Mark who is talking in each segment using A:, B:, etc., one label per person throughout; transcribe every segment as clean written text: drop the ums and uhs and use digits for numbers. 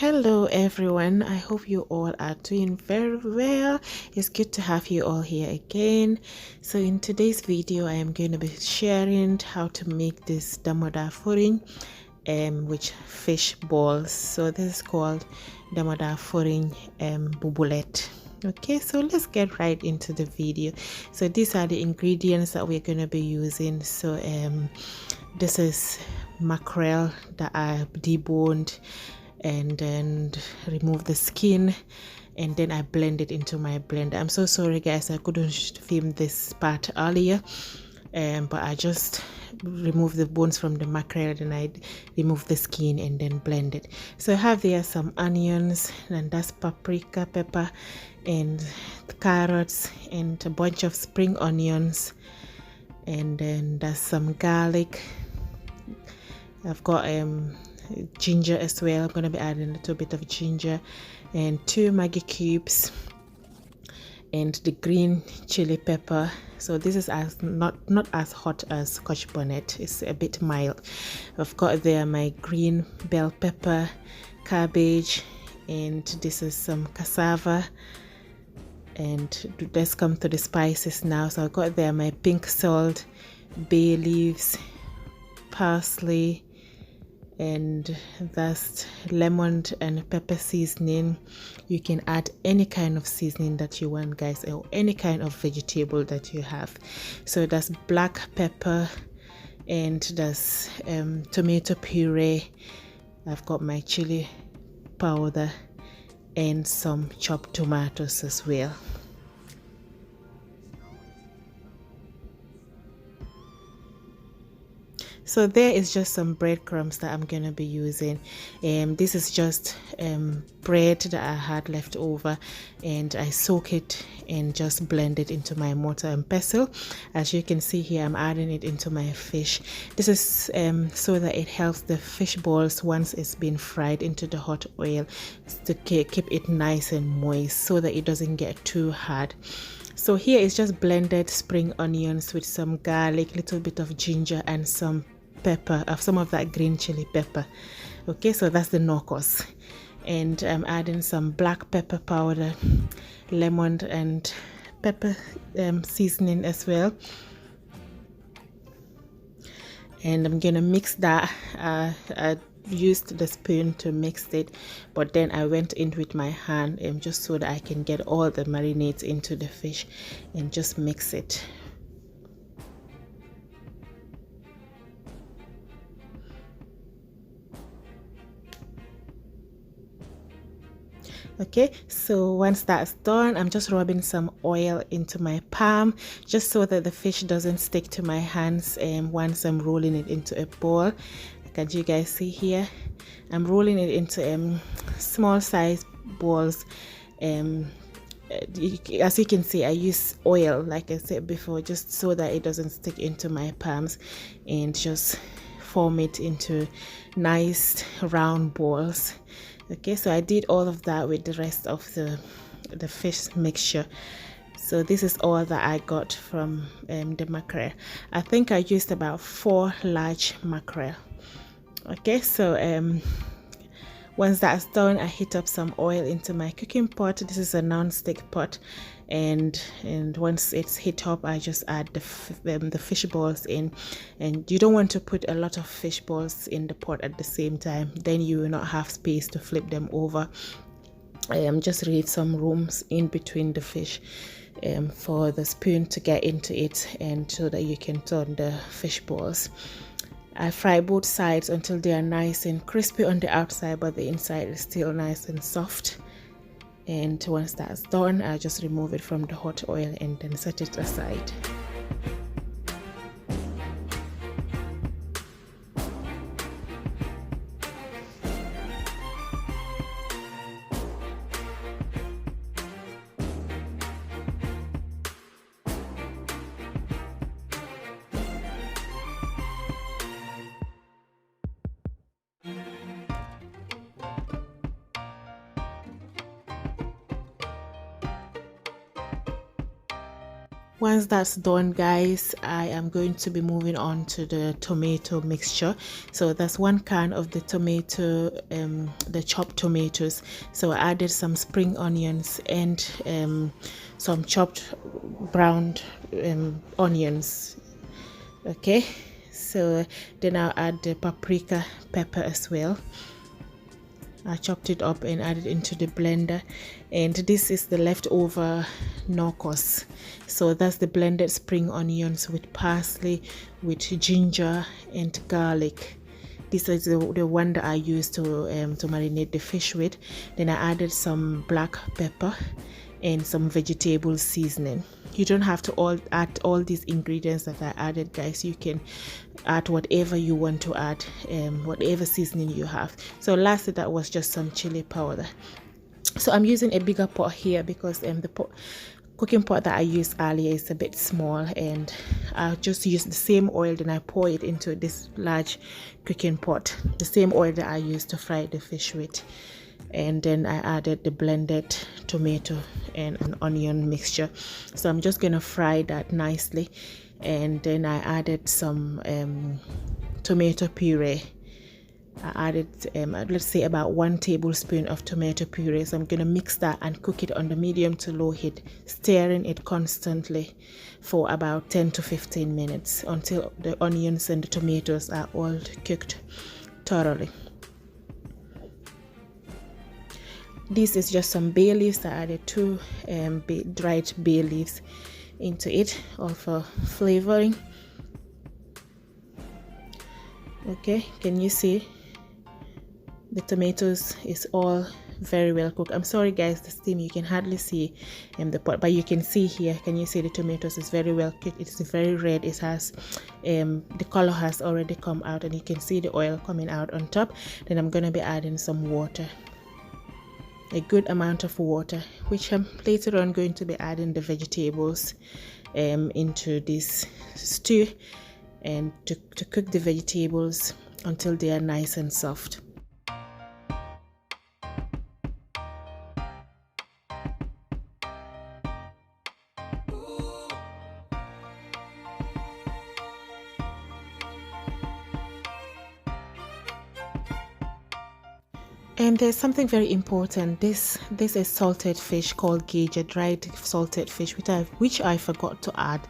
A: Hello everyone, I hope you all are doing very well. It's good to have you all here again. So in today's video I am going to be sharing how to make this Domoda Farine with fish balls. So this is called Domoda Farine Boulette. Okay, so let's get right into the video. So these are the ingredients that we're going to be using. So this is mackerel that I deboned and then remove the skin, and then I blend it into my blender. I'm so sorry guys, I couldn't film this part earlier, but I just remove the bones from the mackerel and I remove the skin and then blend it. So I have there some onions, and that's paprika, pepper, and carrots, and a bunch of spring onions, and then that's some garlic. I've got ginger as well. I'm going to be adding a little bit of ginger, and 2 Maggi cubes, and the green chili pepper. So this is not as hot as Scotch bonnet, it's a bit mild. I've got there my green bell pepper, cabbage, and this is some cassava. And let's come to the spices now. So I've got there my pink salt, bay leaves, parsley, and that's lemon and pepper seasoning. You can add any kind of seasoning that you want guys, or any kind of vegetable that you have. So that's black pepper, and that's tomato puree. I've got my chili powder and some chopped tomatoes as well. So there is just some breadcrumbs that I'm going to be using. This is just bread that I had left over, and I soak it and just blend it into my mortar and pestle. As you can see here, I'm adding it into my fish. This is so that it helps the fish balls, once it's been fried into the hot oil, to keep it nice and moist so that it doesn't get too hard. So here is just blended spring onions with some garlic, little bit of ginger, and some pepper, some of that green chili pepper. Okay, so that's the knockers. And I'm adding some black pepper powder, lemon and pepper seasoning as well. And I'm gonna mix that. I used the spoon to mix it, but then I went in with my hand, just so that I can get all the marinades into the fish and just mix it. Okay, so once that's done, I'm just rubbing some oil into my palm, just so that the fish doesn't stick to my hands once I'm rolling it into a ball. Can you guys see here? I'm rolling it into small size balls. As you can see, I use oil, like I said before, just so that it doesn't stick into my palms, and just form it into nice round balls. Okay, so I did all of that with the rest of the fish mixture. So this is all that I got from the mackerel. I think I used about 4 large mackerel. Okay, so once that's done, I heat up some oil into my cooking pot. This is a non-stick pot, and once it's heat up, I just add the fish balls in. And you don't want to put a lot of fish balls in the pot at the same time, then you will not have space to flip them over. Just leave some rooms in between the fish for the spoon to get into it, and so that you can turn the fish balls. I fry both sides until they are nice and crispy on the outside, but the inside is still nice and soft. And once that's done, I just remove it from the hot oil and then set it aside. Once that's done, guys, I am going to be moving on to the tomato mixture. So that's 1 can of the tomato, the chopped tomatoes. So I added some spring onions and some chopped browned onions. Okay, so then I'll add the paprika pepper as well. I chopped it up and added into the blender, and this is the leftover knocos. So that's the blended spring onions with parsley, with ginger and garlic. This is the one that I used to marinate the fish with. Then I added some black pepper and some vegetable seasoning. You don't have to add all these ingredients that I added, guys. You can add whatever you want to add, whatever seasoning you have. So lastly, that was just some chili powder. So I'm using a bigger pot here because cooking pot that I used earlier is a bit small, and I just use the same oil, then I pour it into this large cooking pot, the same oil that I used to fry the fish with. And then I added the blended tomato and an onion mixture. So I'm just gonna fry that nicely, and then I added some tomato puree. I added let's say about 1 tablespoon of tomato puree. So I'm gonna mix that and cook it on the medium to low heat, stirring it constantly for about 10 to 15 minutes until the onions and the tomatoes are all cooked thoroughly. This is just some bay leaves. I added 2 dried bay leaves into it, all for flavoring. Okay, can you see the tomatoes is all very well cooked? I'm sorry, guys, the steam, you can hardly see in the pot, but you can see here. Can you see the tomatoes is very well cooked? It's very red. It has the color has already come out, and you can see the oil coming out on top. Then I'm going to be adding some water, a good amount of water, which I'm later on going to be adding the vegetables into this stew, and to cook the vegetables until they are nice and soft. And there's something very important. This is salted fish called Guedja, dried salted fish, which I forgot to add,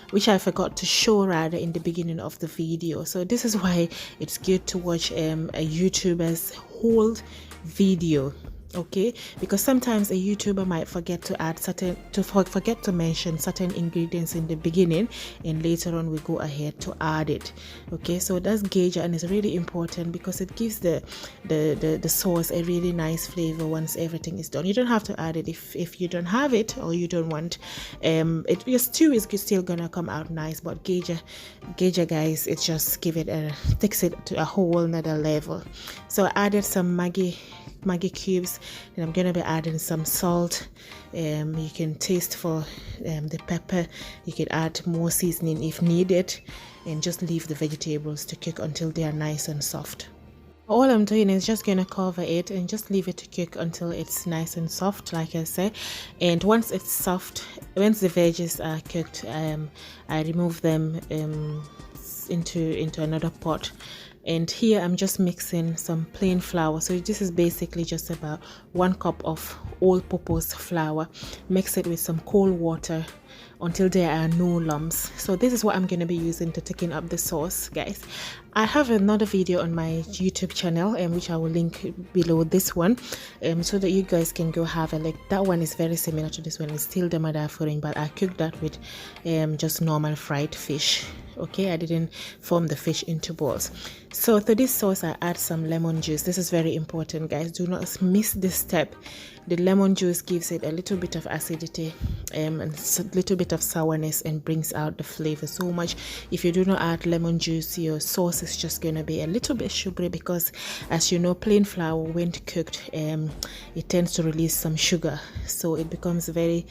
A: which I forgot to show rather in the beginning of the video. So this is why it's good to watch a YouTuber's whole video. Okay, because sometimes a YouTuber might forget to add forget to mention certain ingredients in the beginning, and later on we go ahead to add it. Okay, so that's Guedja, and it's really important because it gives the sauce a really nice flavor once everything is done. You don't have to add it if you don't have it or you don't want. Your stew is still gonna come out nice, but Guedja, guys, it just takes it to a whole nother level. So I added some Maggi cubes, and I'm gonna be adding some salt. You can taste for the pepper. You can add more seasoning if needed, and just leave the vegetables to cook until they are nice and soft. All I'm doing is just gonna cover it and just leave it to cook until it's nice and soft, like I said. And once it's soft, once the veggies are cooked, I remove them into another pot. And here I'm just mixing some plain flour. So this is basically just about 1 cup of all-purpose flour. Mix it with some cold water until there are no lumps. So this is what I'm going to be using to thicken up the sauce, guys. I have another video on my YouTube channel, which I will link below this one, so that you guys can go have a look. That one is very similar to this one. It's still Domoda Farine, but I cooked that with just normal fried fish. Okay, I didn't form the fish into balls. So to this sauce I add some lemon juice. This is very important, guys. Do not miss this step. The lemon juice gives it a little bit of acidity and a little bit of sourness, and brings out the flavor so much. If you do not add lemon juice, your sauce is just going to be a little bit sugary, because as you know, plain flour when cooked, it tends to release some sugar, so it becomes very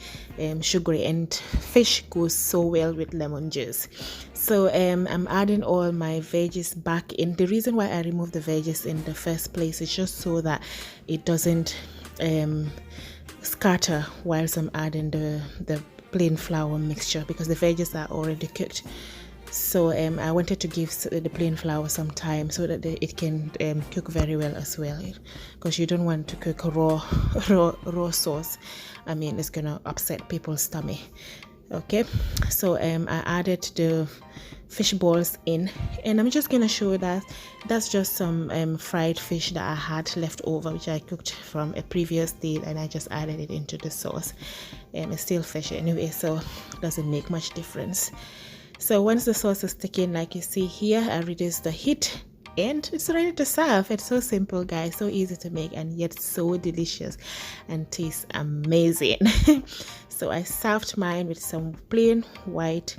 A: sugary, and fish goes so well with lemon juice. So I'm adding all my veggies back in. The reason why I removed the veggies in the first place is just so that it doesn't scatter whilst I'm adding the plain flour mixture because the veggies are already cooked. So I wanted to give the plain flour some time so that it can cook very well as well, because you don't want to cook raw sauce. I mean, it's gonna upset people's stomach. Okay, so I added the fish balls in, and I'm just gonna show that that's just some fried fish that I had left over, which I cooked from a previous day, and I just added it into the sauce. It's still fish anyway, so it doesn't make much difference. So once the sauce is thickened, like you see here, I reduce the heat and it's ready to serve. It's so simple, guys, so easy to make, and yet so delicious and tastes amazing. So I served mine with some plain white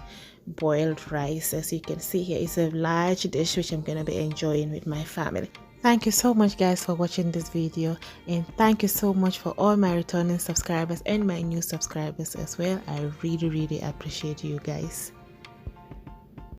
A: boiled rice. As you can see here, it's a large dish which I'm going to be enjoying with my family. Thank you so much, guys, for watching this video, and thank you so much for all my returning subscribers and my new subscribers as well. I really appreciate you guys.